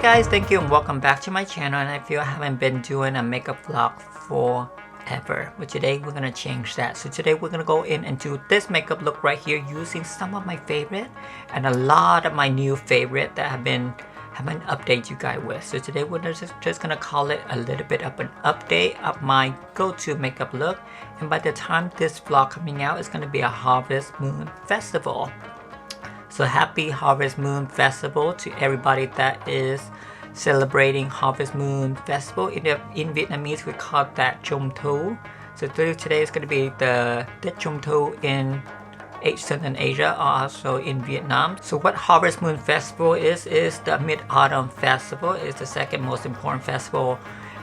guys, thank you and welcome back to my channel. And I feel I haven't been doing a makeup vlog forever, but today we're gonna change that. So today we're gonna go in and do this makeup look right here using some of my favorite and a lot of my new favorite that haven't updated you guys with. So today we're just gonna call it a little bit of an update of my go-to makeup look. And by the time this vlog coming out, it's gonna be a Harvest Moon Festival. So happy Harvest Moon Festival to everybody that is celebrating Harvest Moon Festival. In Vietnamese, we call that Trung Thu. So today is going to be the Tết Trung Thu in Southern Asia, also in Vietnam. So what Harvest Moon Festival is the Mid-Autumn Festival. It's the second most important festival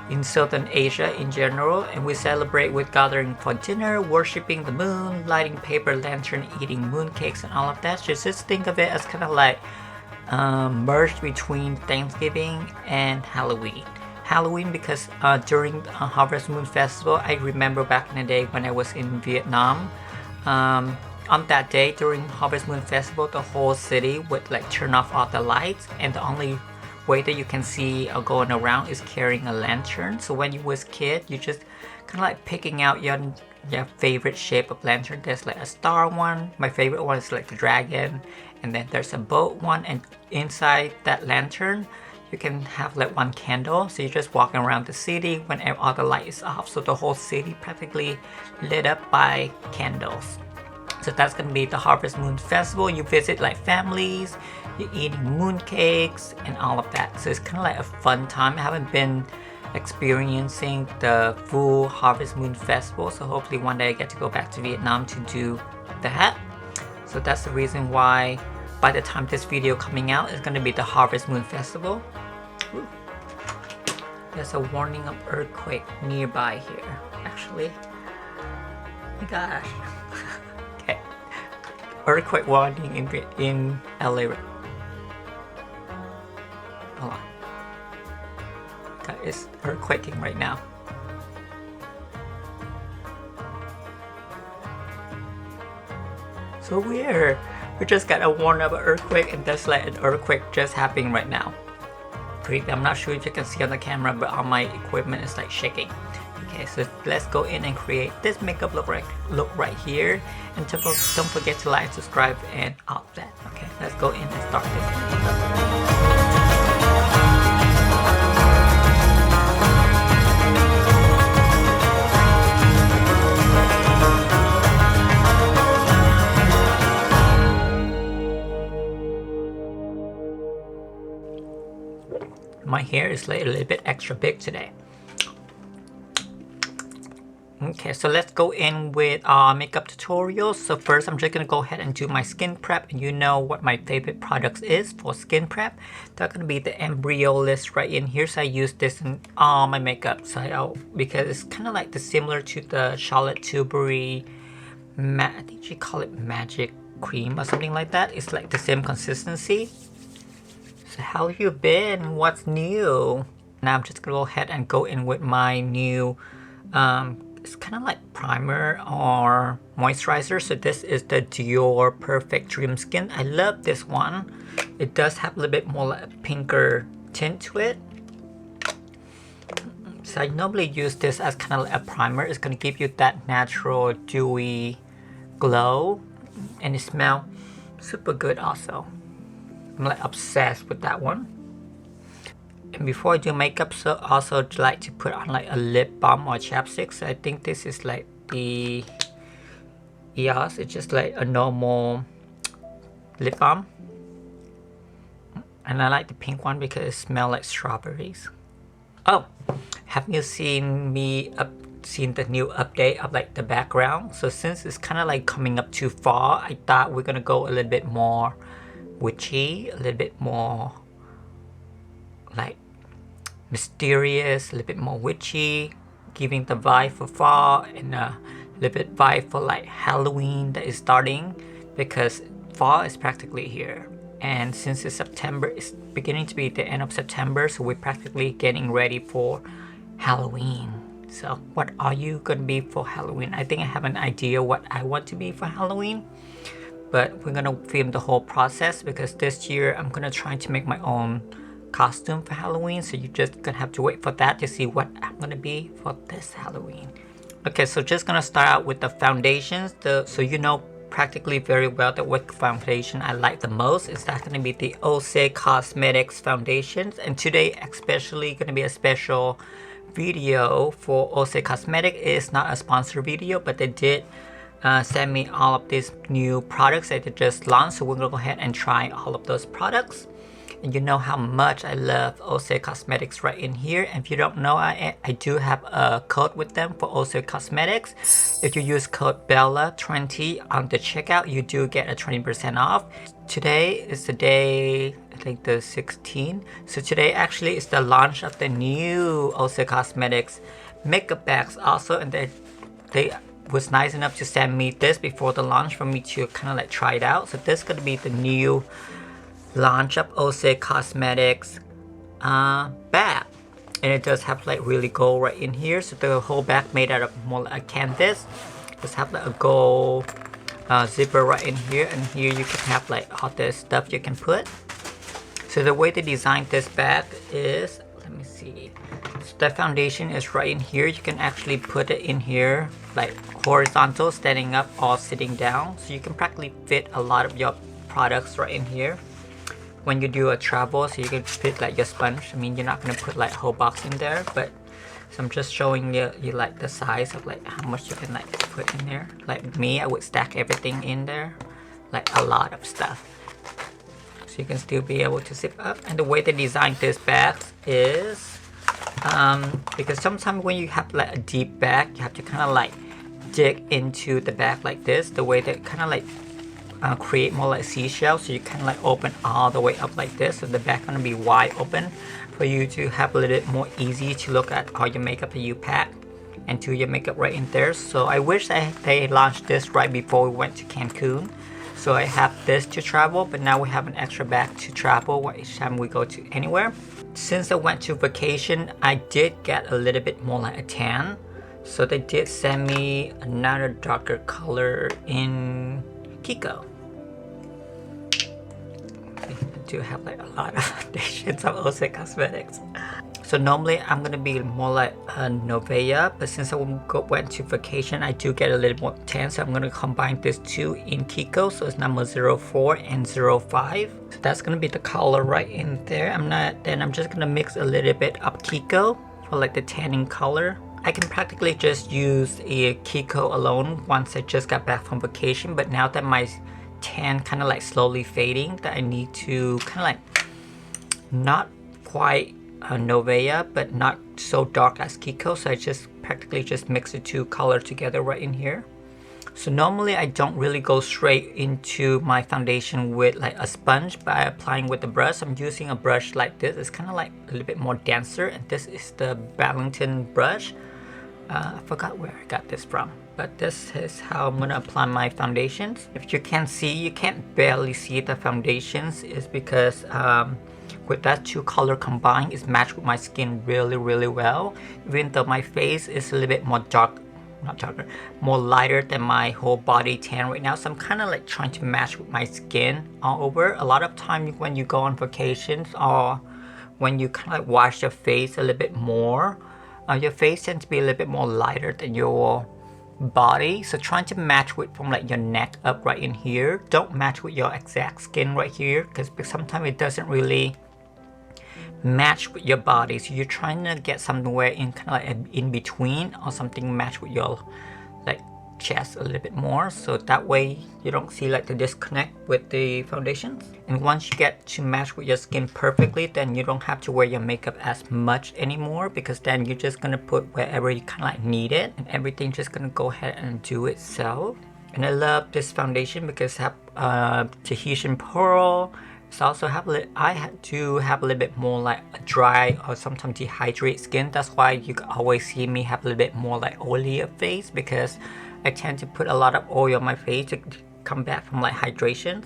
in Southern Asia in general, and we celebrate with gathering for dinner, worshipping the moon, lighting paper lantern, eating mooncakes and all of that. Just think of it as kind of like merged between Thanksgiving and Halloween. Halloween because during Harvest Moon Festival, I remember back in the day when I was in Vietnam, on that day during Harvest Moon Festival, the whole city would like turn off all the lights, and the only way that you can see going around is carrying a lantern. So when you was kid, you just kind of like picking out your favorite shape of lantern. There's like a star one. My favorite one is like the dragon, and then there's a boat one, and inside that lantern you can have like one candle. So you're just walking around the city when all the light is off, so the whole city practically lit up by candles. So that's gonna be the Harvest Moon Festival. You visit like families, you're eating mooncakes and all of that. So it's kind of like a fun time. I haven't been experiencing the full Harvest Moon Festival, so hopefully one day I get to go back to Vietnam to do that. So that's the reason why by the time this video coming out, it's going to be the Harvest Moon Festival. Ooh. There's a warning of earthquake nearby here, actually. Oh my gosh. Okay. Earthquake warning in LA. Hold on. It's earthquaking right now. So weird. We just got a warning of an earthquake, and there's like an earthquake just happening right now. Creepy. I'm not sure if you can see on the camera, but all my equipment is like shaking. Okay, so let's go in and create this makeup look right here. And don't forget to like, subscribe, and all of that. Okay, let's go in and start this makeup. My hair is like a little bit extra big today. Okay, so let's go in with our makeup tutorial. So first, I'm just gonna go ahead and do my skin prep, and you know what my favorite products is for skin prep. That's gonna be the Embryolisse right in here. So I use this in all my makeup, because it's kind of like similar to the Charlotte Tilbury, I think she call it Magic Cream or something like that. It's like the same consistency. So how have you been? What's new? Now I'm just gonna go ahead and go in with my new it's kind of like primer or moisturizer. So this is the Dior Perfect Dream Skin. I love this one. It does have a little bit more like a pinker tint to it. So I normally use this as kind of like a primer. It's gonna give you that natural dewy glow, and it smells super good also. I'm like obsessed with that one. And before I do makeup, so also like to put on like a lip balm or chapstick. So I think this is like the EOS. It's just like a normal lip balm, and I like the pink one because it smells like strawberries. Oh, have you seen the new update of like the background? So since it's kind of like coming up too far, I thought we're gonna go a little bit more witchy, a little bit more like mysterious, a little bit more witchy, giving the vibe for fall and a little bit vibe for like Halloween that is starting, because fall is practically here. And since it's September, it's beginning to be the end of September, so we're practically getting ready for Halloween. So what are you gonna be for Halloween? I think I have an idea what I want to be for Halloween. but we're gonna film the whole process because this year I'm gonna try to make my own costume for Halloween, so you're just gonna have to wait for that to see what I'm gonna be for this Halloween. Okay, so just gonna start out with the foundations. So you know practically very well that what foundation I like the most is that gonna be the Orcé Cosmetics foundations, and today especially gonna be a special video for Orcé Cosmetics. It's not a sponsored video, but they did send me all of these new products that they just launched, so we're gonna go ahead and try all of those products. And you know how much I love Orcé Cosmetics right in here. And if you don't know, I do have a code with them for Orcé Cosmetics. If you use code BELLA20 on the checkout, you do get a 20% off. Today is the day, I think the 16th. So today actually is the launch of the new Orcé Cosmetics makeup bags also. And they was nice enough to send me this before the launch for me to kind of like try it out. So this is going to be the new launch of Orcé Cosmetics bag, and it does have like really gold right in here. So the whole bag made out of more like a canvas. Just have like a gold zipper right in here, and here you can have like all this stuff you can put. So the way they designed this bag is, let me see, so the foundation is right in here. You can actually put it in here like horizontal, standing up or sitting down, so you can practically fit a lot of your products right in here when you do a travel, so you can fit like your sponge. I mean, you're not gonna put like a whole box in there, but so I'm just showing you like the size of like how much you can like put in there. Like me, I would stack everything in there, like a lot of stuff, so you can still be able to zip up. And the way they designed this bag is because sometimes when you have like a deep bag, you have to kind of like dig into the bag like this. The way they kind of like create more like seashells, so you kind of like open all the way up like this, so the back gonna be wide open for you to have a little bit more easy to look at all your makeup that you pack and do your makeup right in there. So I wish they launched this right before we went to Cancun, so I have this to travel, but now we have an extra bag to travel each time we go to anywhere. Since I went to vacation, I did get a little bit more like a tan, so they did send me another darker color in Kiko. I do have like a lot of foundations of Orcé Cosmetics. So normally I'm gonna be more like a Novea, but since I went to vacation, I do get a little more tan, so I'm gonna combine these two in Kiko. So it's number 04 and 05. So that's gonna be the color right in there. I'm just gonna mix a little bit of Kiko for like the tanning color. I can practically just use a Kiko alone once I just got back from vacation, but now that my tan kind of like slowly fading, that I need to kind of like not quite Novea, but not so dark as Kiko, so I just practically just mix the two colors together right in here. So normally I don't really go straight into my foundation with like a sponge by applying with the brush. I'm using a brush like this. It's kind of like a little bit more denser, and this is the Ballington brush. I forgot where I got this from, but this is how I'm gonna apply my foundations. If you can see, you can't barely see the foundations, is because with that two color combined, it's matched with my skin really well. Even though my face is a little bit more dark, not darker, more lighter than my whole body tan right now, so I'm kind of like trying to match with my skin all over. A lot of times when you go on vacations or when you kind of like wash your face a little bit more, your face tends to be a little bit more lighter than your body, so trying to match with from like your neck up right in here. Don't match with your exact skin right here, because sometimes it doesn't really match with your body, so you're trying to get somewhere in kind of like in between, or something match with your like chest a little bit more, so that way you don't see like the disconnect with the foundations. And once you get to match with your skin perfectly, then you don't have to wear your makeup as much anymore, because then you're just gonna put wherever you kind of like need it, and everything's just gonna go ahead and do itself. And I love this foundation because it have Tahitian pearl. So also I do have a little bit more like a dry or sometimes dehydrated skin. That's why you always see me have a little bit more like oilier face, because I tend to put a lot of oil on my face to come back from like hydration.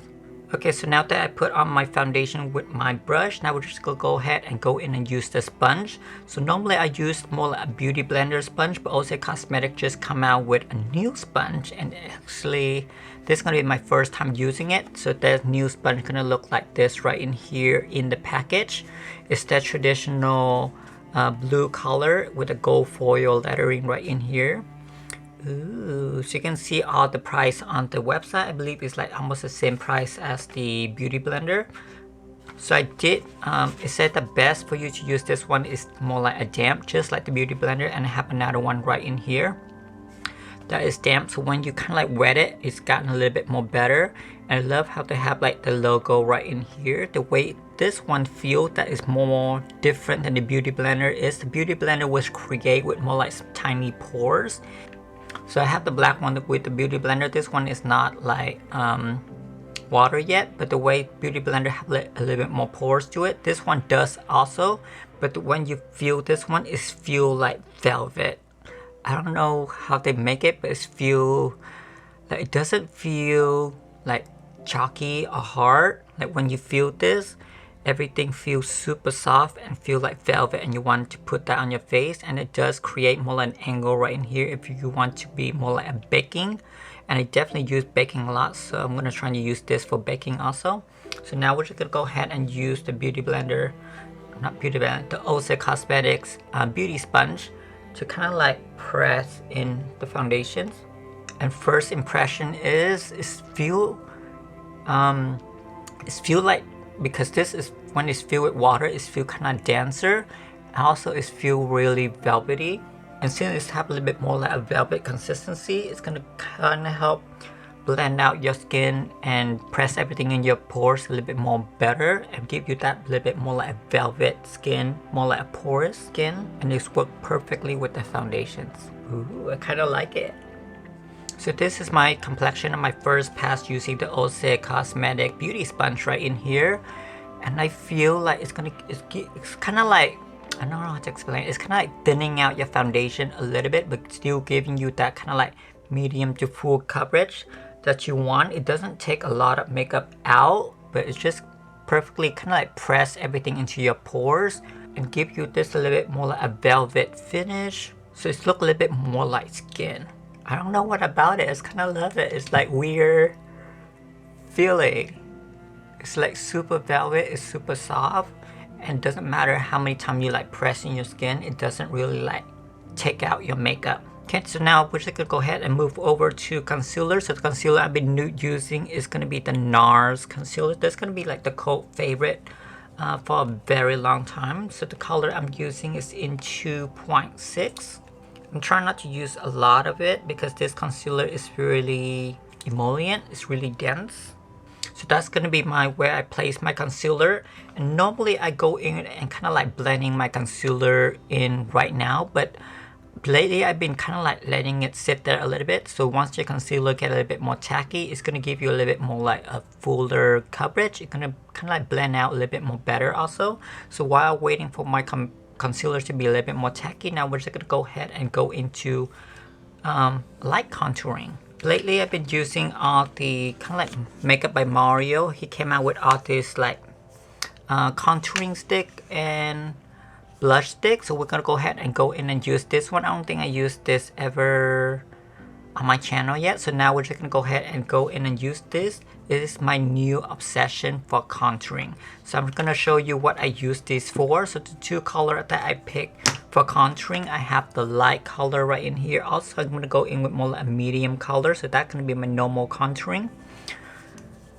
Okay, so now that I put on my foundation with my brush, now we're just gonna go ahead and go in and use the sponge. So normally I use more like a beauty blender sponge, but Orcé Cosmetics just come out with a new sponge, and actually this is gonna be my first time using it. So that new sponge gonna look like this right in here in the package. It's that traditional blue color with a gold foil lettering right in here. Ooh, so you can see all the price on the website. I believe it's like almost the same price as the beauty blender. So I did, it said the best for you to use this one is more like a damp, just like the beauty blender, and I have another one right in here that is damp. So when you kind of like wet it, it's gotten a little bit more better. And I love how they have like the logo right in here. The way this one feels that is more different than the beauty blender is. The beauty blender was created with more like some tiny pores. So I have the black one with the beauty blender. This one is not like water yet, but the way beauty blender have a little bit more pores to it. This one does also, but when you feel this one, it feel like velvet. I don't know how they make it, but it feel like it doesn't feel like chalky or hard. Like when you feel this, everything feels super soft and feel like velvet, and you want to put that on your face, and it does create more like an angle right in here if you want to be more like a baking. And I definitely use baking a lot, so I'm gonna try to use this for baking also. So now we're just gonna go ahead and use the beauty blender, not beauty blender, the Orcé Cosmetics beauty sponge to kind of like press in the foundations. And first impression is feel like, because this is when it's filled with water, it's feel kind of denser, and also it's feel really velvety. And since it's have a little bit more like a velvet consistency, it's gonna kind of help blend out your skin and press everything in your pores a little bit more better, and give you that little bit more like a velvet skin, more like a porous skin, and it's worked perfectly with the foundations. Ooh, I kind of like it. So this is my complexion on my first pass using the Orcé Cosmetics beauty sponge right in here, and I feel like it's kind of like, I don't know how to explain it. It's kind of like thinning out your foundation a little bit, but still giving you that kind of like medium to full coverage that you want. It doesn't take a lot of makeup out, but it's just perfectly kind of like press everything into your pores and give you this a little bit more like a velvet finish. So it's look a little bit more like skin. I don't know what about it. I just kind of love it. It's like weird feeling. It's like super velvet. It's super soft, and doesn't matter how many times you like press in your skin. It doesn't really like take out your makeup. Okay, so now we're just gonna go ahead and move over to concealer. So the concealer I've been using is gonna be the NARS concealer. That's gonna be like the cult favorite for a very long time. So the color I'm using is in 2.6. I'm trying not to use a lot of it because this concealer is really emollient. It's really dense. So that's gonna be where I place my concealer. And normally I go in and kind of like blending my concealer in right now, but lately I've been kind of like letting it sit there a little bit. So once your concealer get a little bit more tacky, it's gonna give you a little bit more like a fuller coverage. It's gonna kind of like blend out a little bit more better also. So while waiting for my concealer to be a little bit more tacky, now we're just gonna go ahead and go into light contouring. Lately I've been using all the kind of like Makeup by Mario. He came out with all this like contouring stick and blush stick, so we're gonna go ahead and go in and use this one. I don't think I used this ever on my channel yet, so now we're just gonna go ahead and go in and use this. This is my new obsession for contouring. So I'm gonna show you what I use this for. So the two colors that I picked for contouring, I have the light color right in here. Also, I'm gonna go in with more like a medium color, so that's gonna be my normal contouring.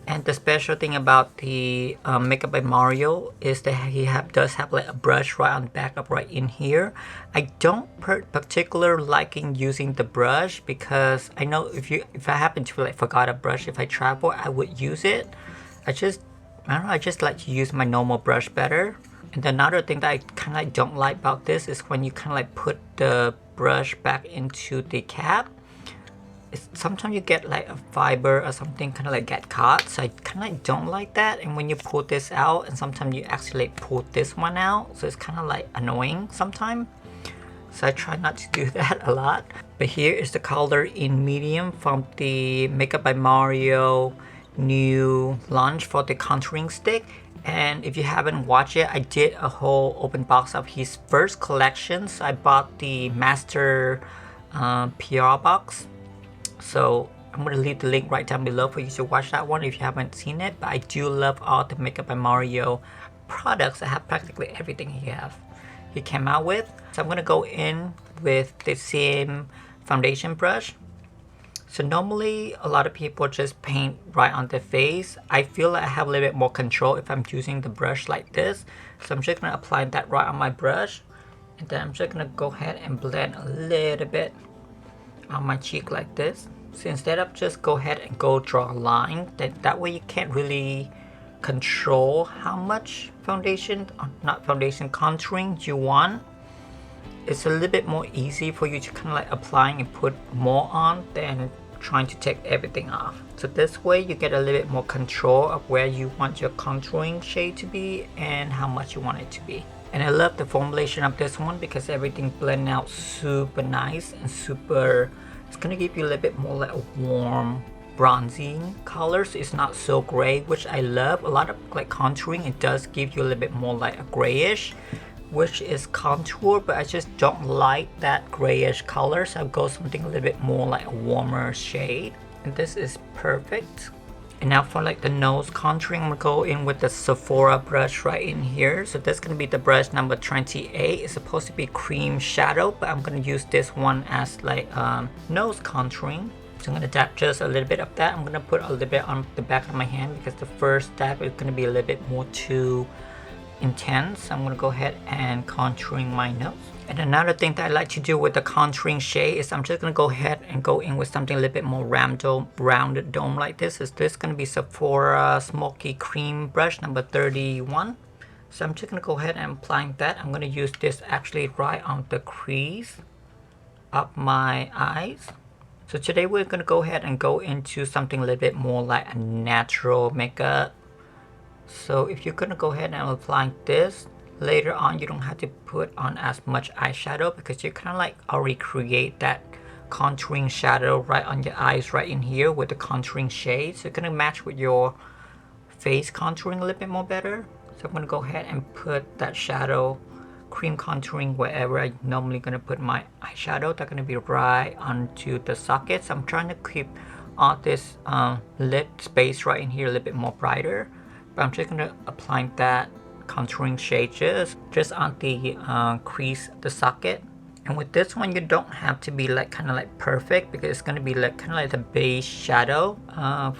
And the special thing about the Makeup by Mario is that he does have like a brush right on the back up right in here. I don't particularly liking using the brush because I know if I happen to like forgot a brush, if I travel, I would use it. I don't know, I just like to use my normal brush better. And another thing that I kind of like don't like about this is when you kind of like put the brush back into the cap. Sometimes you get like a fiber or something kind of like get caught, so I kind of like don't like that. And when you pull this out, and sometimes you actually pull this one out, so it's kind of like annoying sometimes. So I try not to do that a lot. But here is the color in medium from the Makeup by Mario new launch for the contouring stick. And if you haven't watched it, I did a whole open box of his first collection. So I bought the master PR box. So I'm going to leave the link right down below for you to watch that one if you haven't seen it. But I do love all the Makeup by Mario products. I have practically everything he came out with. So I'm going to go in with the same foundation brush. So normally a lot of people just paint right on their face. I feel like I have a little bit more control if I'm using the brush like this. So I'm just going to apply that right on my brush. And then I'm just going to go ahead and blend a little bit on my cheek like this. So instead of just go ahead and go draw a line, that way you can't really control how much foundation, not foundation, contouring you want. It's a little bit more easy for you to kind of like applying and put more on than trying to take everything off. So this way you get a little bit more control of where you want your contouring shade to be and how much you want it to be. And I love the formulation of this one because everything blends out super nice and super, it's gonna give you a little bit more like a warm bronzing colors. It's not so gray, which I love. A lot of like contouring, it does give you a little bit more like a grayish, which is contour, but I just don't like that grayish color, so I'll go something a little bit more like a warmer shade, and this is perfect. And now for like the nose contouring, I'm gonna go in with the Sephora brush right in here. So this is gonna be the brush number 28. It's supposed to be cream shadow, but I'm gonna use this one as like nose contouring. So I'm gonna dab just a little bit of that. I'm gonna put a little bit on the back of my hand because the first dab is gonna be a little bit more too intense. I'm gonna go ahead and contouring my nose. And another thing that I like to do with the contouring shade is I'm just gonna go ahead and go in with something a little bit more rounded dome like this. Is this gonna be Sephora Smoky Cream brush number 31. So I'm just gonna go ahead and apply that. I'm gonna use this actually right on the crease of my eyes. So today we're gonna go ahead and go into something a little bit more like a natural makeup. So if you're gonna go ahead and apply this, later on you don't have to put on as much eyeshadow because you kind of like already create that contouring shadow right on your eyes right in here with the contouring shade. So it's gonna match with your face contouring a little bit more better. So I'm gonna go ahead and put that shadow cream contouring wherever I normally gonna put my eyeshadow. They're gonna be right onto the sockets. I'm trying to keep all this lid space right in here a little bit more brighter. But I'm just gonna apply that contouring shade just on the crease, the socket. And with this one, you don't have to be like kind of like perfect because it's gonna be like kind of like the base shadow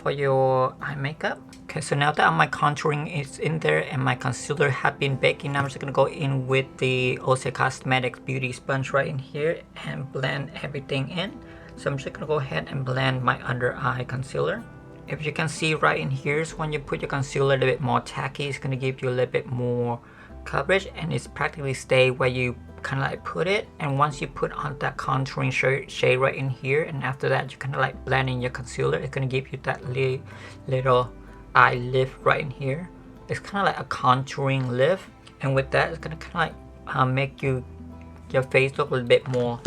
for your eye makeup. Okay, so now that my contouring is in there and my concealer have been baking, I'm just gonna go in with the Orcé Cosmetics Beauty Sponge right in here and blend everything in. So I'm just gonna go ahead and blend my under eye concealer. If you can see right in here is when you put your concealer a little bit more tacky, it's going to give you a little bit more coverage and it's practically stay where you kind of like put it. And once you put on that contouring shade right in here, and after that you kind of like blend in your concealer, it's going to give you that little eye lift right in here. It's kind of like a contouring lift, and with that it's going to kind of like make your face look a little bit more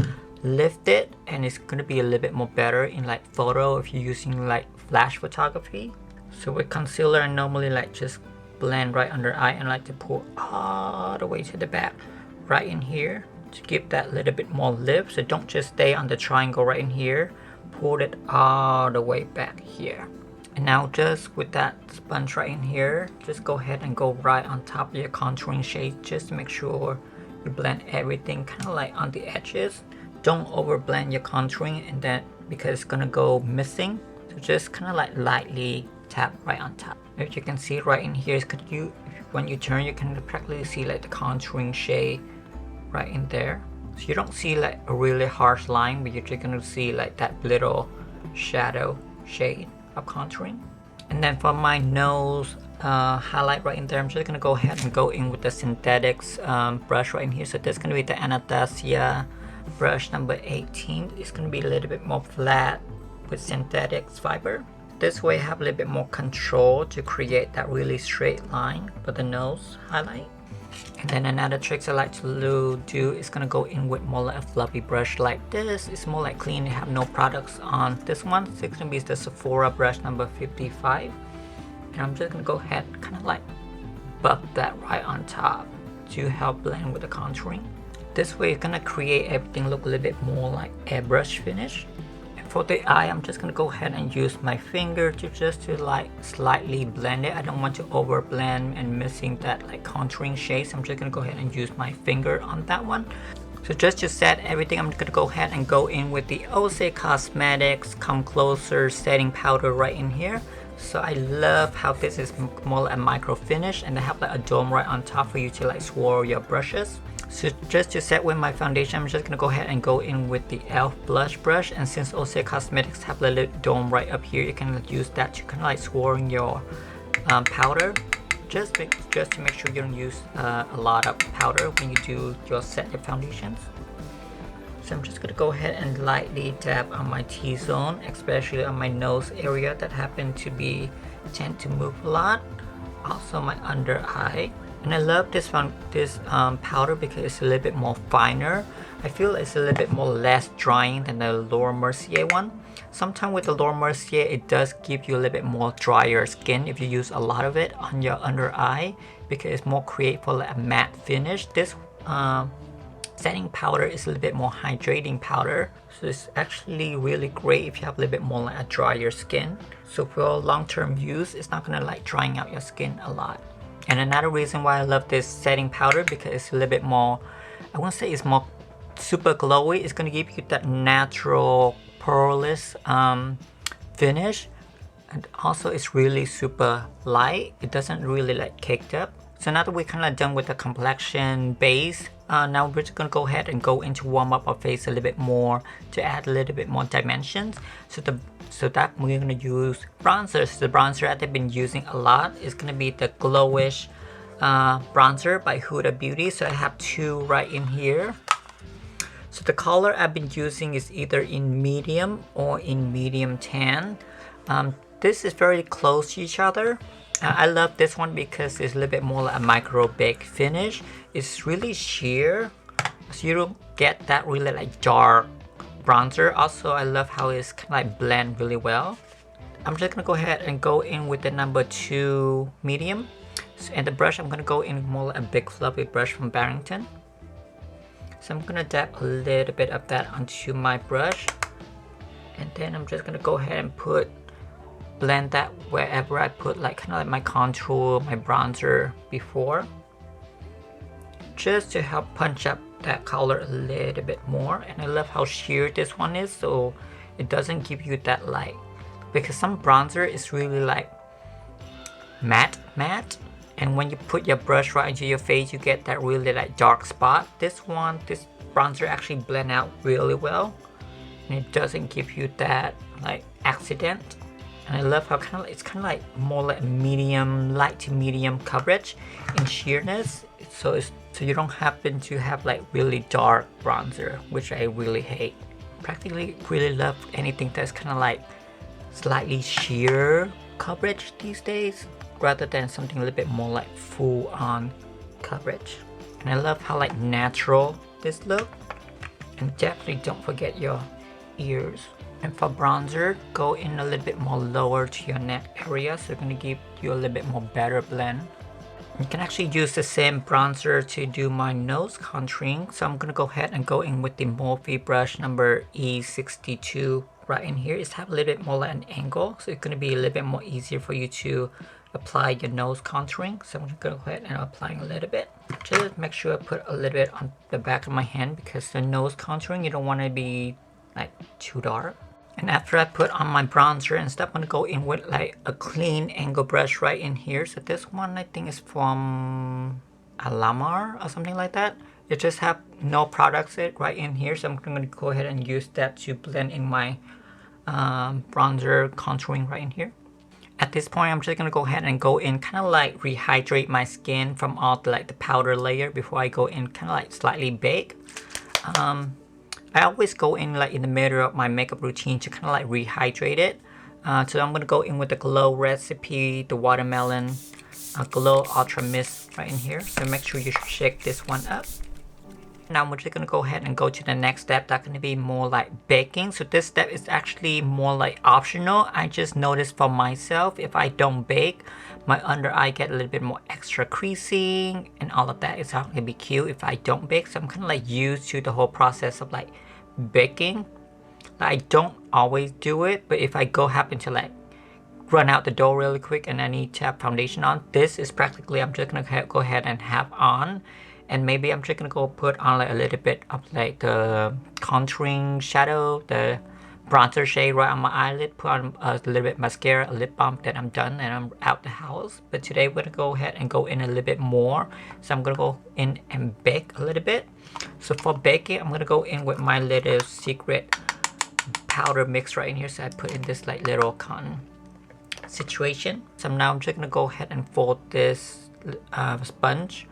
lifted, and it's going to be a little bit more better in like photo if you're using like flash photography. So with concealer I normally like just blend right under eye and like to pull all the way to the back right in here to give that little bit more lift. So don't just stay on the triangle right in here, pull it all the way back here. And now just with that sponge right in here, just go ahead and go right on top of your contouring shade just to make sure you blend everything kind of like on the edges. Don't over blend your contouring and that because it's gonna go missing. So just kind of like lightly tap right on top. If you can see right in here, when you turn, you can practically see like the contouring shade right in there. So you don't see like a really harsh line, but you're just gonna see like that little shadow shade of contouring. And then for my nose highlight right in there, I'm just gonna go ahead and go in with the synthetics brush right in here. So this is gonna be the Anastasia brush number 18. It's gonna be a little bit more flat with synthetics fiber. this way I have a little bit more control to create that really straight line for the nose highlight. And then another trick I like to do is gonna go in with more like a fluffy brush like this. It's more like clean, you have no products on this one. So it's gonna be the Sephora brush number 55. And I'm just gonna go ahead and kind of like buff that right on top to help blend with the contouring. This way it's gonna create everything look a little bit more like airbrush finish. For the eye, I'm just gonna go ahead and use my finger to like slightly blend it. I don't want to over blend and missing that like contouring shades. I'm just gonna go ahead and use my finger on that one. So just to set everything, I'm gonna go ahead and go in with the Orcé Cosmetics Come Closer setting powder right in here. So I love how this is more like a micro finish, and they have like a dome right on top for you to like swirl your brushes. So just to set with my foundation, I'm just gonna go ahead and go in with the e.l.f. blush brush, and since Orcé Cosmetics have a little dome right up here, you can use that to kind of like swirl your powder. Just to make sure you don't use a lot of powder when you do your set your foundations. So I'm just gonna go ahead and lightly dab on my T-zone, especially on my nose area that happen to tend to move a lot. Also my under eye. And I love this powder because it's a little bit more finer. I feel it's a little bit more less drying than the Laura Mercier one. Sometimes with the Laura Mercier, it does give you a little bit more drier skin if you use a lot of it on your under eye, because it's more create for like a matte finish. This setting powder is a little bit more hydrating powder, so it's actually really great if you have a little bit more like a drier skin. So for long-term use, it's not gonna like drying out your skin a lot. And another reason why I love this setting powder, because it's a little bit more, I won't say it's more super glowy, it's gonna give you that natural poreless finish, and also it's really super light. It doesn't really like caked up. So now that we're kind of done with the complexion base, now we're just gonna go ahead and go into warm up our face a little bit more to add a little bit more dimensions. So that we're gonna use bronzers. The bronzer that I've been using a lot is gonna be the Glowish bronzer by Huda Beauty. So I have two right in here. So the color I've been using is either in medium or in medium tan. This is very close to each other. I love this one because it's a little bit more like a micro bake finish. It's really sheer, so you don't get that really like dark bronzer. Also, I love how it's kind of like blend really well. I'm just gonna go ahead and go in with the number 2 medium. So, and the brush, I'm gonna go in more like a big fluffy brush from Barrington. So I'm gonna dab a little bit of that onto my brush, and then I'm just gonna go ahead and blend that wherever I put like kind of like my contour, my bronzer before, just to help punch up that color a little bit more. And I love how sheer this one is, so it doesn't give you that light, because some bronzer is really like matte, and when you put your brush right into your face, you get that really like dark spot. This bronzer actually blend out really well, and it doesn't give you that like accident. And I love how it's kind of like more like medium, light to medium coverage in sheerness. So you don't happen to have like really dark bronzer, which I really hate. Practically really love anything that's kind of like slightly sheer coverage these days, rather than something a little bit more like full on coverage. And I love how like natural this look. And definitely don't forget your ears. And for bronzer, go in a little bit more lower to your neck area, so it's going to give you a little bit more better blend. You can actually use the same bronzer to do my nose contouring. So I'm going to go ahead and go in with the Morphe brush number E62 right in here. It's have a little bit more like an angle, so it's going to be a little bit more easier for you to apply your nose contouring. So I'm going to go ahead and applying a little bit. Just make sure I put a little bit on the back of my hand, because the nose contouring, you don't want to be like too dark. And after I put on my bronzer and stuff, I'm gonna go in with like a clean angle brush right in here. So this one I think is from Alamar or something like that. It just have no products right in here, so I'm gonna go ahead and use that to blend in my bronzer contouring right in here. At this point, I'm just gonna go ahead and go in kind of like rehydrate my skin from all the powder layer before I go in kind of like slightly bake. I always go in like in the middle of my makeup routine to kind of like rehydrate it. So I'm gonna go in with the Glow recipe, the watermelon Glow Ultra Mist right in here. So make sure you shake this one up. Now we're just gonna go ahead and go to the next step. That's gonna be more like baking. So this step is actually more like optional. I just noticed for myself, if I don't bake, my under eye get a little bit more extra creasing and all of that. It's not gonna be cute if I don't bake. So I'm kind of like used to the whole process of like baking. I don't always do it, but if I happen to like run out the door really quick and I need to have foundation on, this is practically I'm just gonna go ahead and have on. And maybe I'm just gonna go put on like a little bit of like the contouring shadow, the bronzer shade right on my eyelid, put on a little bit mascara, a lip balm, then I'm done and I'm out the house. But today we're gonna go ahead and go in a little bit more. So I'm gonna go in and bake a little bit. So for baking, I'm gonna go in with my little secret powder mix right in here. So I put in this like little cotton situation. So now I'm just gonna go ahead and fold this sponge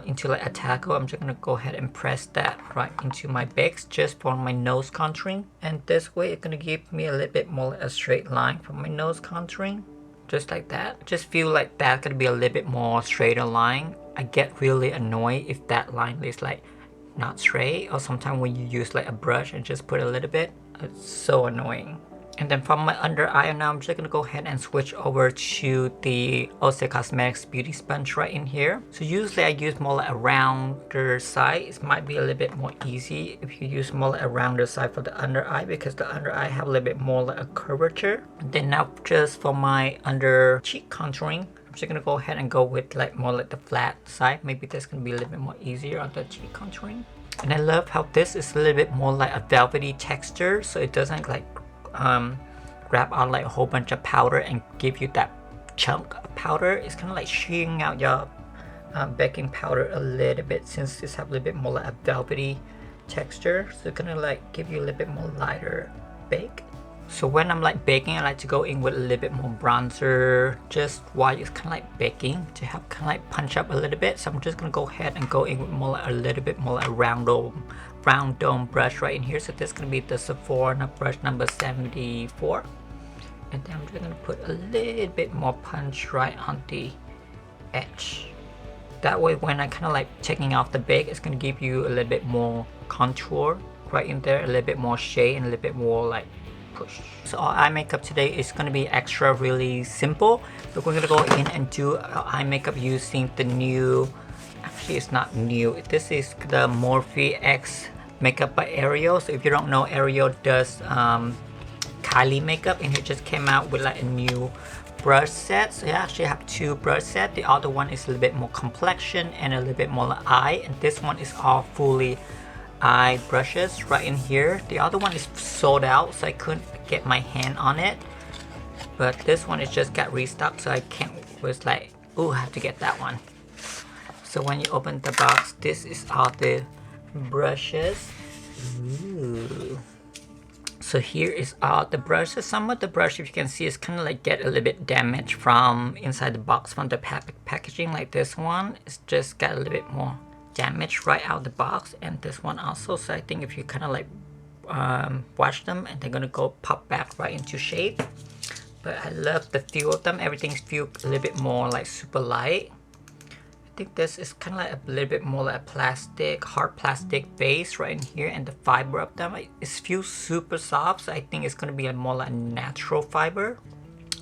into like a taco. I'm just gonna go ahead and press that right into my bakes just for my nose contouring, and this way it's gonna give me a little bit more like a straight line for my nose contouring, just like that. Just feel like that's gonna be a little bit more straighter line. I get really annoyed if that line is like not straight, or sometimes when you use like a brush and just put a little bit, it's so annoying. And then from my under eye now, I'm just gonna go ahead and switch over to the Orcé Cosmetics Beauty Sponge right in here. So usually I use more like a rounder side. It might be a little bit more easy if you use more like a rounder side for the under eye, because the under eye have a little bit more like a curvature. And then now just for my under cheek contouring, I'm just gonna go ahead and go with like more like the flat side. Maybe that's gonna be a little bit more easier on the cheek contouring. And I love how this is a little bit more like a velvety texture, so it doesn't like grab on like a whole bunch of powder and give you that chunk of powder. It's kind of like shearing out your baking powder a little bit, since this have a little bit more like a velvety texture. So it's gonna like give you a little bit more lighter bake. So when I'm like baking, I like to go in with a little bit more bronzer just while it's kind of like baking, to help kind of like punch up a little bit. So I'm just gonna go ahead and go in with more like a little bit more like a round dome brush right in here. So this is gonna be the Sephora brush number 74, and then I'm just gonna put a little bit more punch right on the edge. That way when I kind of like taking off the bake, it's gonna give you a little bit more contour right in there, a little bit more shade, and a little bit more like push. So our eye makeup today is going to be extra really simple. So we're going to go in and do our eye makeup using the new, actually it's not new, this is the Morphe X makeup by Ariel. So if you don't know, Ariel does Kylie makeup, and he just came out with like a new brush set. So you actually have two brush sets. The other one is a little bit more complexion and a little bit more eye, and this one is all fully eye brushes right in here. The other one is sold out, so I couldn't get my hand on it, but this one is just got restocked, so I was like, oh, I have to get that one. So when you open the box, this is all the brushes. Ooh. So here is all the brushes. Some of the brush, if you can see, is kind of like get a little bit damaged from inside the box from the packaging. Like this one, it's just got a little bit more damage right out the box, and this one also. So I think if you kind of like wash them, and they're gonna go pop back right into shape. But I love the feel of them. Everything's feel a little bit more like super light. I think this is kind of like a little bit more like a plastic, hard plastic base right in here, and the fiber of them, it feels super soft. So I think it's gonna be a more like natural fiber.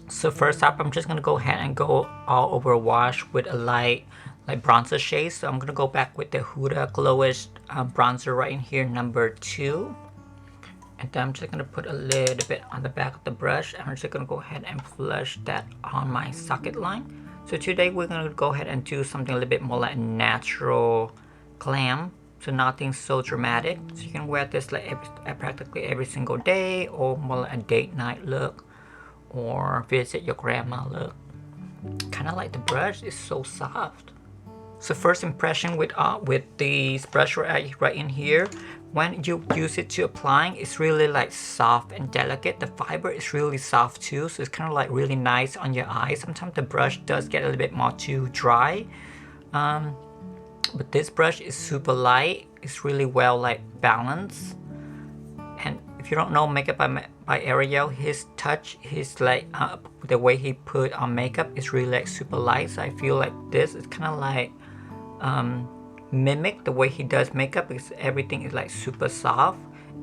So first up, I'm just gonna go ahead and go all over wash with a light like bronzer shade. So I'm gonna go back with the Huda Glowish bronzer right in here, number 2. And then I'm just gonna put a little bit on the back of the brush, and I'm just gonna go ahead and flush that on my socket line. So today we're gonna go ahead and do something a little bit more like natural glam. So nothing so dramatic. So you can wear this like practically every single day, or more like a date night look, or visit your grandma look. Kind of like the brush is so soft. So first impression with this brush right in here, when you use it to applying, it's really like soft and delicate. The fiber is really soft too, so it's kind of like really nice on your eyes. Sometimes the brush does get a little bit more too dry, but this brush is super light. It's really well like balanced. And if you don't know, makeup by Ariel, his touch, his like the way he put on makeup is really like super light. So I feel like this is kind of like mimic the way he does makeup, because everything is like super soft.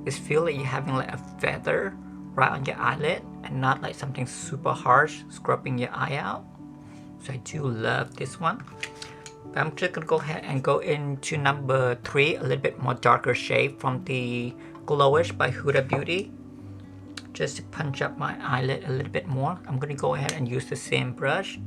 It feels like you're having like a feather right on your eyelid and not like something super harsh scrubbing your eye out. So I do love this one. But I'm just gonna go ahead and go into number 3, a little bit more darker shade from the Glowish by Huda Beauty, just to punch up my eyelid a little bit more. I'm gonna go ahead and use the same brush.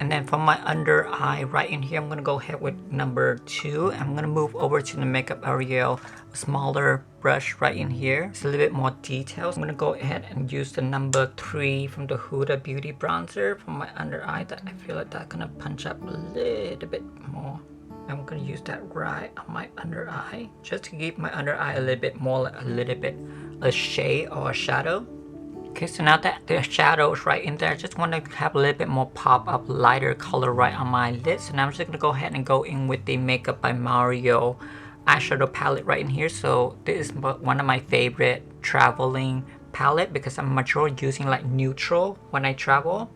And then from my under eye right in here, I'm gonna go ahead with number 2. I'm gonna move over to the Makeup Ariel, a smaller brush right in here. It's a little bit more details. I'm gonna go ahead and use the number 3 from the Huda Beauty bronzer from my under eye. That I feel like that's gonna punch up a little bit more. I'm gonna use that right on my under eye, just to give my under eye a little bit more, like a little bit a shade or a shadow. Okay, so now that the shadow is right in there, I just want to have a little bit more pop up, lighter color right on my lid. So now I'm just going to go ahead and go in with the Makeup by Mario eyeshadow palette right in here. So this is one of my favorite traveling palette, because I'm majority using like neutral when I travel.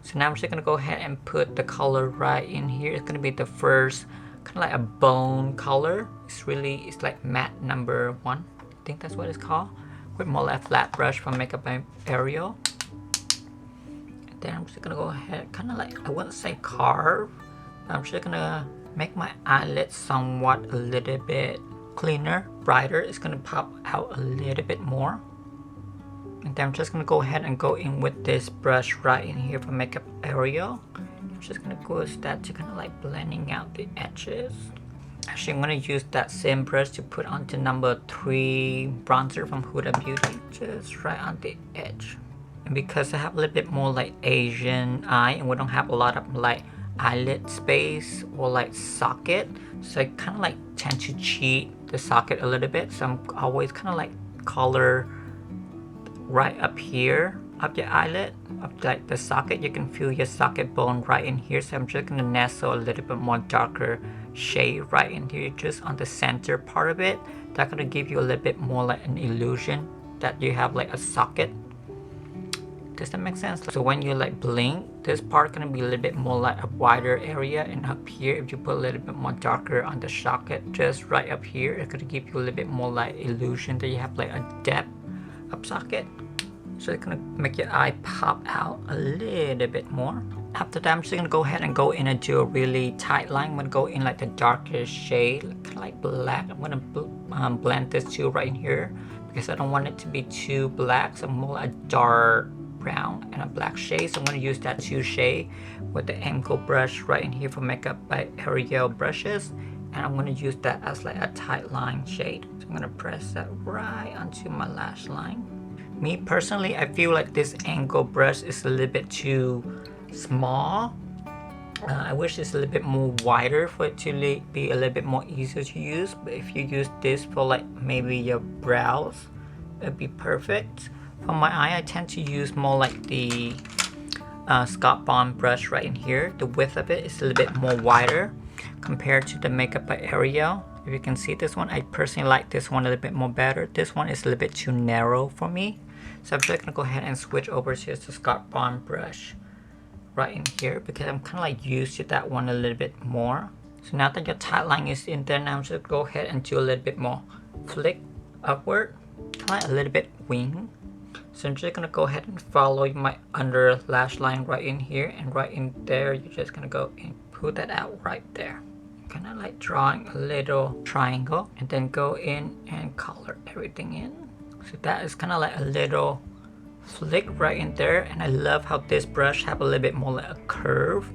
So now I'm just going to go ahead and put the color right in here. It's going to be the first kind of like a bone color. It's like matte number 1. I think that's what it's called. With more like flat brush from Makeup by Ariel. And then I'm just gonna go ahead, kind of like, I wouldn't say carve, but I'm just gonna make my eyelid somewhat a little bit cleaner, brighter. It's gonna pop out a little bit more. And then I'm just gonna go ahead and go in with this brush right in here from Makeup Ariel. I'm just gonna go with that to kind of like blending out the edges. Actually, I'm going to use that same brush to put onto number 3 bronzer from Huda Beauty, just right on the edge. And because I have a little bit more like Asian eye, and we don't have a lot of like eyelid space or like socket, so I kind of like tend to cheat the socket a little bit. So I'm always kind of like color right up here of your eyelid, of like the socket. You can feel your socket bone right in here. So I'm just going to nestle a little bit more darker shade right in here, just on the center part of it. That's gonna give you a little bit more like an illusion that you have like a socket. Does that make sense? So when you like blink, this part gonna be a little bit more like a wider area, and up here, if you put a little bit more darker on the socket, just right up here, it's gonna give you a little bit more like illusion that you have like a depth of socket. So it's gonna make your eye pop out a little bit more. After that, I'm just gonna go ahead and go in and do a really tight line. I'm gonna go in like the darkest shade, kind of like black. I'm gonna blend this too right in here, because I don't want it to be too black. So more like a dark brown and a black shade. So I'm gonna use that 2 shade with the angle brush right in here for Makeup by Ariel brushes. And I'm gonna use that as like a tight line shade. So I'm gonna press that right onto my lash line. Me personally, I feel like this angle brush is a little bit too small. I wish it's a little bit more wider for it to be a little bit more easier to use. But if you use this for like maybe your brows, it'd be perfect. For my eye, I tend to use more like the Sculpt Balm brush right in here. The width of it is a little bit more wider compared to the Makeup by Ariel. If you can see this one, I personally like this one a little bit more better. This one is a little bit too narrow for me. So I'm just gonna go ahead and switch over to the Sculpt Balm brush right in here, because I'm kind of like used to that one a little bit more. So now that your tight line is in there, now I'm just go ahead and do a little bit more flick upward, kind of like a little bit wing. So I'm just gonna go ahead and follow my under lash line right in here, and right in there, you're just gonna go and pull that out right there. Kind of like drawing a little triangle, and then go in and color everything in. So that is kind of like a little flick right in there. And I love how this brush have a little bit more like a curve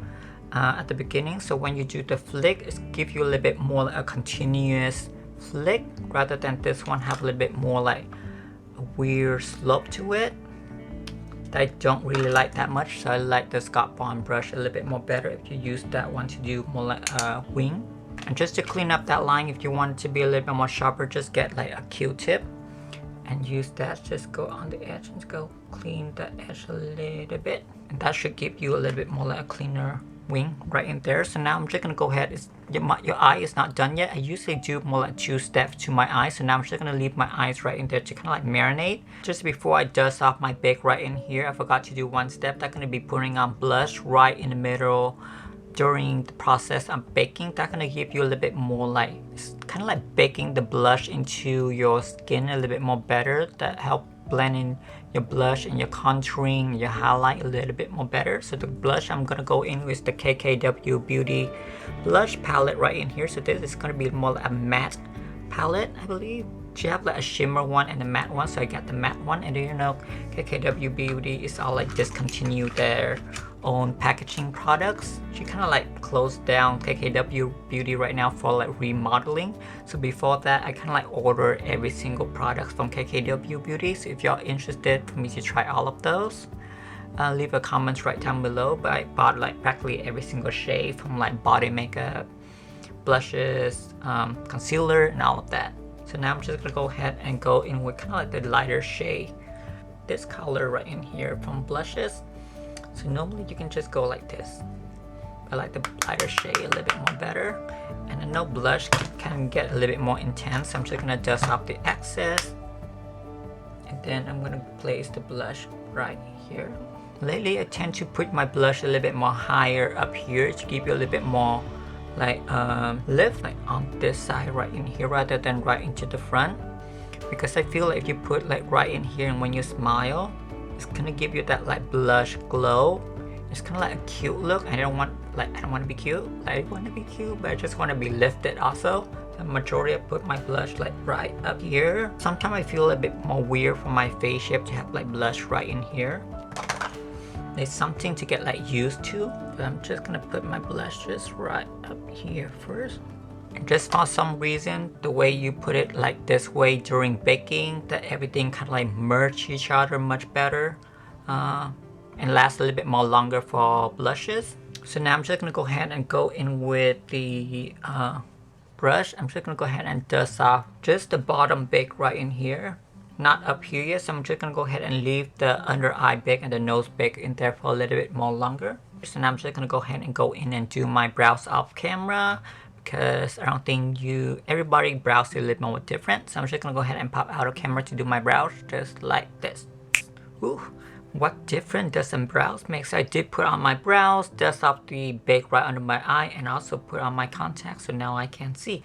at the beginning. So when you do the flick, it gives you a little bit more like a continuous flick, rather than this one have a little bit more like a weird slope to it that I don't really like that much. So I like the Sculpt Balm brush a little bit more better if you use that one to do more like a wing. And just to clean up that line, if you want it to be a little bit more sharper, just get like a Q-tip and use that. Just go on the edge and go clean that edge a little bit, and that should give you a little bit more like a cleaner wing right in there. So now I'm just gonna go ahead. Your eye is not done yet. I usually do more like 2 steps to my eye. So now I'm just gonna leave my eyes right in there to kind of like marinate. Just before I dust off my bake right in here, I forgot to do 1 step. I'm gonna be putting on blush right in the middle during the process of baking. That's gonna give you a little bit more like, it's kind of like baking the blush into your skin a little bit more better. That help blend in your blush and your contouring, your highlight a little bit more better. So the blush I'm gonna go in with the KKW Beauty blush palette right in here. So this is gonna be more like a matte palette, I believe. She have like a shimmer one and a matte one, so I got the matte one. And then you know, KKW Beauty is all like discontinued their own packaging products. She kind of like closed down KKW Beauty right now for like remodeling. So before that, I kind of like order every single product from KKW Beauty. So if y'all interested for me to try all of those, leave a comment right down below. But I bought like practically every single shade from like body makeup, blushes, concealer, and all of that. So now I'm just gonna go ahead and go in with kind of like the lighter shade, this color right in here from blushes. So normally you can just go like this. I like the lighter shade a little bit more better. And I know blush can get a little bit more intense. So I'm just gonna dust off the excess. And then I'm gonna place the blush right here. Lately I tend to put my blush a little bit more higher up here to give you a little bit more like lift like on this side right in here rather than right into the front, because I feel like if you put like right in here and when you smile, it's gonna give you that like blush glow. It's kind of like a cute look. I don't want to be cute. I want to be cute, but I just want to be lifted also. The majority I put my blush like right up here. Sometimes I feel a bit more weird for my face shape to have like blush right in here. It's something to get like used to, but I'm just gonna put my blush just right up here first. And just for some reason, the way you put it like this way during baking, that everything kind of like merge each other much better and lasts a little bit more longer for blushes. So now I'm just gonna go ahead and go in with the brush. I'm just gonna go ahead and dust off just the bottom bake right in here. Not up here yet, so I'm just gonna go ahead and leave the under eye bake and the nose bake in there for a little bit more longer. So now I'm just gonna go ahead and go in and do my brows off camera, because I don't think everybody brows a little more different. So I'm just gonna go ahead and pop out of camera to do my brows just like this. Ooh, what difference does some brows make? So I did put on my brows, dust off the bake right under my eye, and also put on my contacts so now I can see.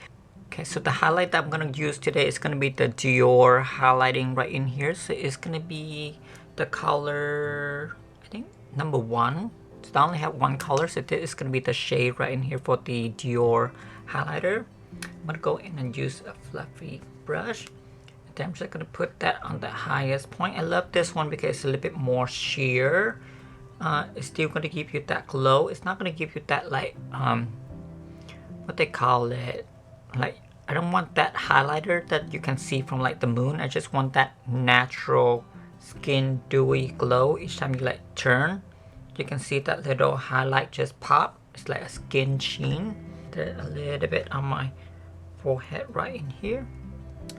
Okay, so the highlight that I'm gonna use today is gonna be the Dior highlighting right in here. So it's gonna be the color, I think, number 1. So I only have 1 color, so this is gonna be the shade right in here for the Dior highlighter. I'm gonna go in and use a fluffy brush. And then I'm just gonna put that on the highest point. I love this one because it's a little bit more sheer. It's still gonna give you that glow. It's not gonna give you that like, what they call it, like, I don't want that highlighter that you can see from like the moon. I just want that natural skin dewy glow. Each time you like turn, you can see that little highlight just pop. It's like a skin sheen. Did a little bit on my forehead right in here.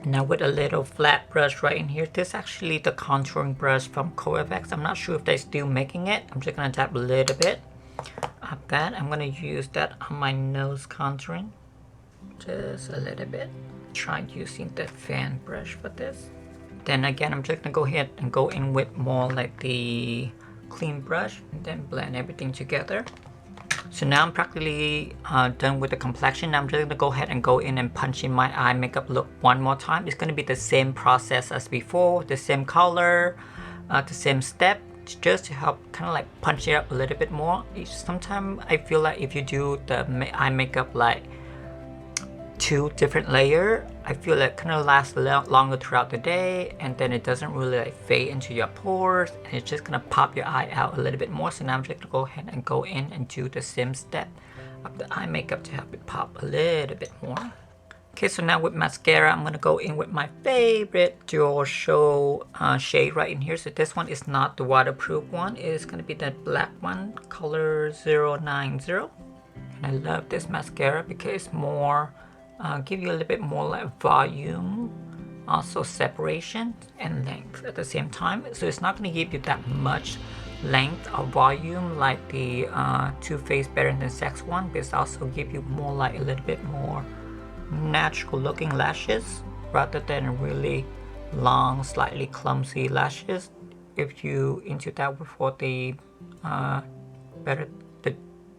Now with a little flat brush right in here, this is actually the contouring brush from KKW. I'm not sure if they're still making it. I'm just gonna tap a little bit of that. I'm gonna use that on my nose contouring. Just a little bit. Try using the fan brush for this. Then again, I'm just gonna go ahead and go in with more like the clean brush and then blend everything together. So now I'm practically done with the complexion. Now I'm just gonna go ahead and go in and punch in my eye makeup look one more time. It's gonna be the same process as before, the same color, the same step, just to help kind of like punch it up a little bit more. Sometimes I feel like if you do the eye makeup like 2 different layers, I feel like kind of lasts a lot longer throughout the day, and then it doesn't really like fade into your pores, and it's just gonna pop your eye out a little bit more. So now I'm just gonna go ahead and go in and do the same step of the eye makeup to help it pop a little bit more. Okay, so now with mascara, I'm gonna go in with my favorite Dior Show shade right in here. So this one is not the waterproof one. It's gonna be the black one, color 090. And I love this mascara because it's more give you a little bit more like volume, also separation and length at the same time. So it's not going to give you that much length or volume like the Too Faced Better Than Sex one, but it also give you more like a little bit more natural looking lashes rather than really long, slightly clumsy lashes. If you into that for the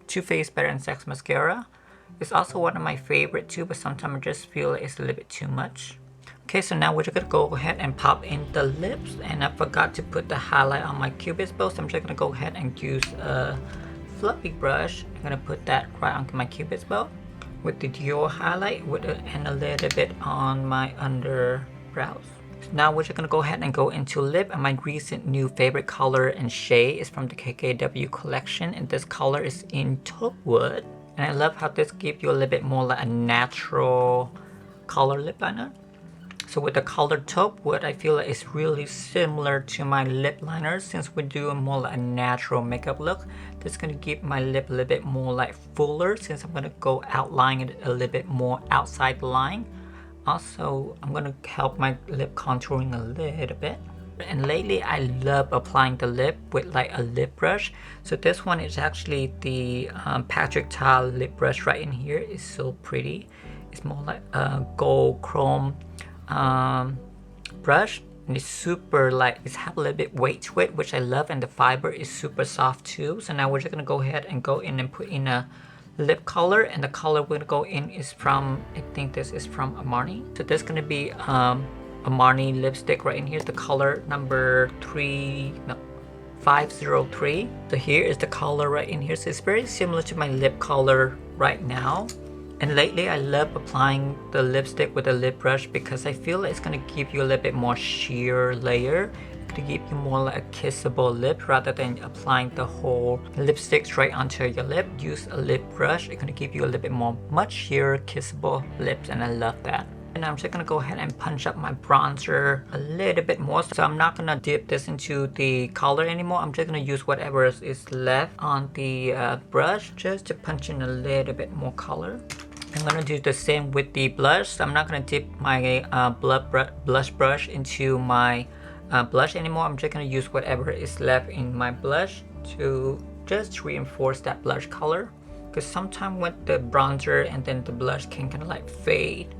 Too Faced Better Than Sex mascara, it's also one of my favorite too, but sometimes I just feel like it's a little bit too much. Okay, so now we're just gonna go ahead and pop in the lips, and I forgot to put the highlight on my cupid's bow, so I'm just gonna go ahead and use a fluffy brush. I'm gonna put that right onto my cupid's bow with the Dior highlight and a little bit on my underbrows. So now we're just gonna go ahead and go into lip, and my recent new favorite color and shade is from the KKW collection, and this color is in Taupe Wood. And I love how this gives you a little bit more like a natural color lip liner. So with the color Taupe Wood, I feel like it's really similar to my lip liner. Since we're doing more like a natural makeup look, this is going to give my lip a little bit more like fuller, since I'm going to go outline it a little bit more outside the line. Also, I'm going to help my lip contouring a little bit. And lately I love applying the lip with like a lip brush. So this one is actually the Patrick Ta lip brush right in here. It's so pretty. It's more like a gold chrome brush, and it's super light. It's have a little bit weight to it, which I love, and the fiber is super soft too. So now we're just gonna go ahead and go in and put in a lip color, and the color we're gonna go in is from, I think this is from Armani. So this is gonna be Armani lipstick right in here, the color number 503. So here is the color right in here. So it's very similar to my lip color right now. And lately I love applying the lipstick with a lip brush because I feel like it's going to give you a little bit more sheer layer to give you more like a kissable lip rather than applying the whole lipstick straight onto your lip. Use a lip brush, it's going to give you a little bit more much sheer kissable lips, and I love that. And I'm just going to go ahead and punch up my bronzer a little bit more. So I'm not going to dip this into the color anymore. I'm just going to use whatever is left on the brush just to punch in a little bit more color. I'm going to do the same with the blush. So I'm not going to dip my blush brush into my blush anymore. I'm just going to use whatever is left in my blush to just reinforce that blush color. Because sometimes with the bronzer and then the blush can kind of like fade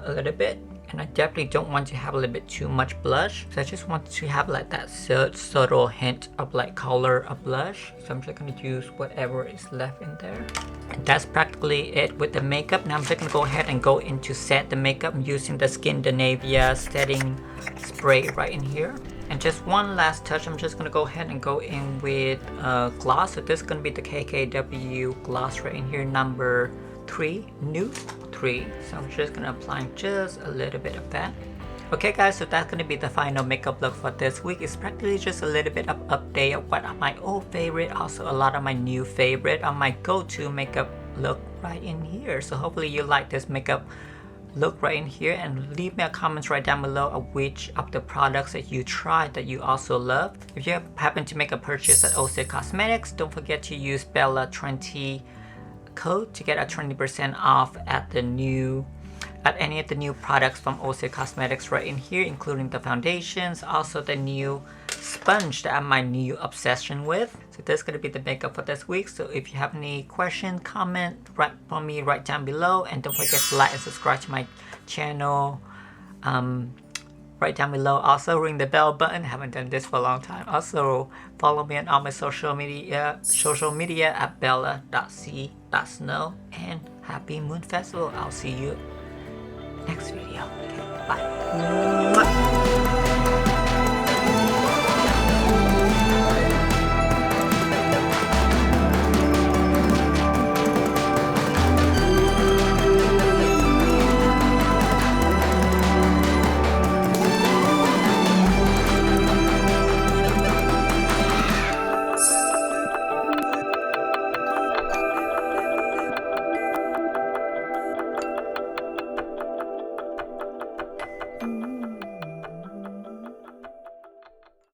a little bit, and I definitely don't want to have a little bit too much blush. So I just want to have like that subtle hint of like color of blush. So I'm just going to use whatever is left in there. And that's practically it with the makeup. Now I'm just going to go ahead and go into set the makeup. I'm using the Scandinavia setting spray right in here. And just one last touch, I'm just going to go ahead and go in with gloss. So this is going to be the KKW gloss right in here, number 3, Nude 3. So I'm just going to apply just a little bit of that. Okay guys, so that's going to be the final makeup look for this week. It's practically just a little bit of update of what are my old favorite, also a lot of my new favorite, on my go-to makeup look right in here. So hopefully you like this makeup look right in here, and leave me a comment right down below of which of the products that you tried that you also love. If you happen to make a purchase at Orcé Cosmetics, don't forget to use Bella20 code to get a 20% off at any of the new products from Orcé Cosmetics right in here, including the foundations, also the new sponge that I'm my new obsession with. So this is going to be the makeup for this week. So if you have any question, comment right for me right down below, and don't forget to like and subscribe to my channel right down below. Also ring the bell button. I haven't done this for a long time. Also follow me on all my social media at bella.c.snow, and happy Moon Festival. I'll see you next video. Okay, bye.